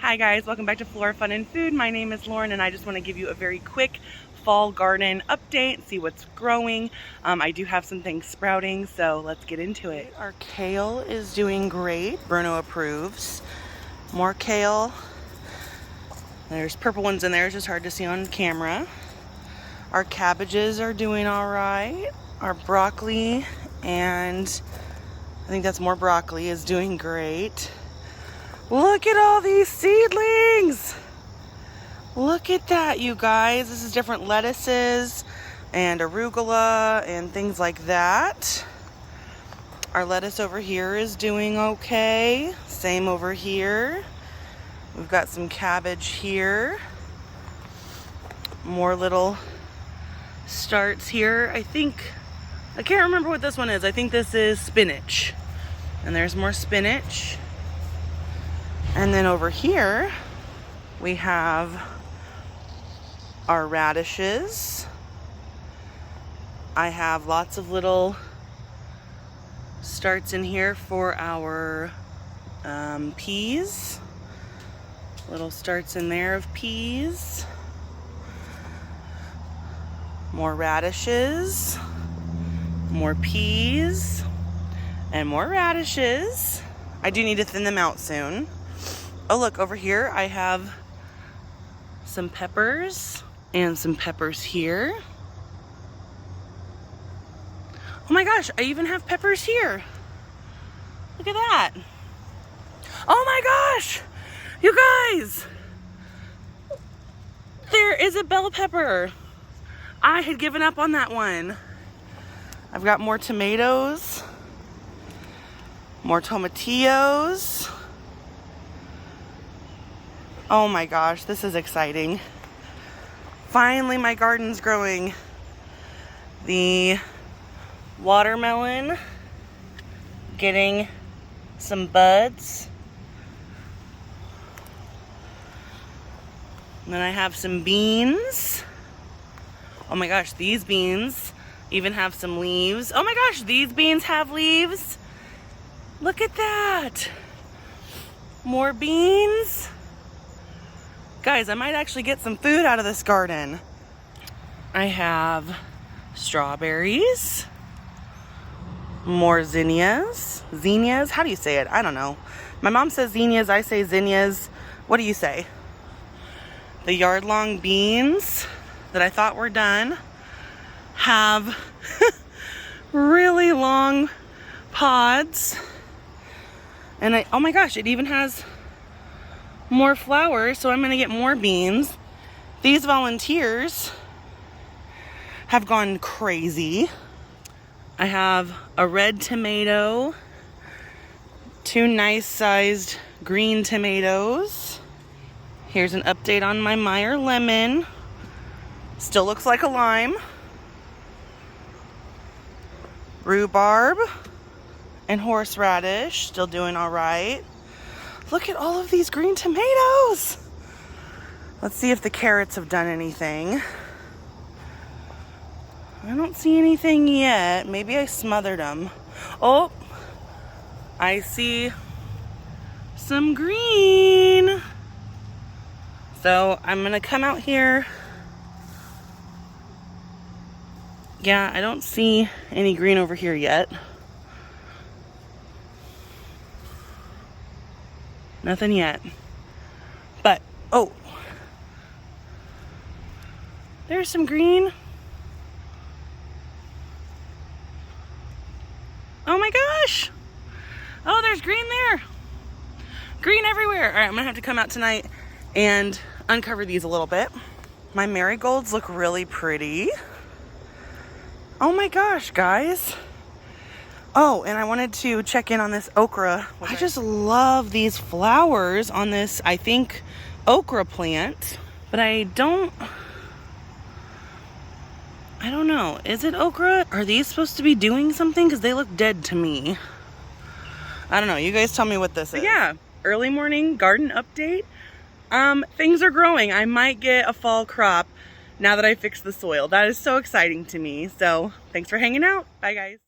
Hi guys, welcome back to Flora Fun and Food. My name is Lauren and I just want to give you a very quick fall garden update, see what's growing. I do have some things sprouting, so let's get into it. Our kale is doing great. Bruno approves. More kale. There's purple ones in there, it's just hard to see on camera. Our cabbages are doing all right. Our broccoli, and I think that's more broccoli, is doing great. Look at all these seedlings. Look at that, you guys. This is different lettuces and arugula and things like that. Our lettuce over here is doing okay. Same over here. We've got some cabbage here. More little starts here. I can't remember what this one is. I think this is spinach. And there's more spinach. And then over here, we have our radishes. I have lots of little starts in here for our peas. Little starts in there of peas. More radishes. More peas. And more radishes. I do need to thin them out soon. Oh, look, over here I have some peppers and some peppers here. Oh my gosh, I even have peppers here. Look at that. Oh my gosh, you guys. There is a bell pepper. I had given up on that one. I've got more tomatoes, more tomatillos. Oh my gosh, this is exciting. Finally, my garden's growing. The watermelon getting some buds. And then I have some beans. Oh my gosh, these beans even have some leaves. Oh my gosh, these beans have leaves. Look at that. More beans. Guys, I might actually get some food out of this garden. I have strawberries, more zinnias. Zinnias? How do you say it? I don't know. My mom says zinnias, I say zinnias. What do you say? The yard-long beans that I thought were done have really long pods. And oh my gosh, it even has more flowers, so I'm gonna get more beans. These volunteers have gone crazy. I have a red tomato, 2 nice sized green tomatoes. Here's an update on my Meyer lemon. Still looks like a lime. Rhubarb and horseradish, still doing all right. Look at all of these green tomatoes. Let's see if the carrots have done anything. I don't see anything yet. Maybe I smothered them. Oh, I see some green. So I'm gonna come out here. Yeah, I don't see any green over here yet. Nothing yet. But, oh, there's some green. Oh my gosh. Oh, there's green there. Green everywhere. All right, I'm gonna have to come out tonight and uncover these a little bit. My marigolds look really pretty. Oh my gosh, guys. Oh, and I wanted to check in on this okra. I just love these flowers on this, I think, okra plant. But I don't know. Is it okra? Are these supposed to be doing something? Because they look dead to me. I don't know. You guys tell me what this is. Yeah, early morning garden update. Things are growing. I might get a fall crop now that I fixed the soil. That is so exciting to me. So thanks for hanging out. Bye, guys.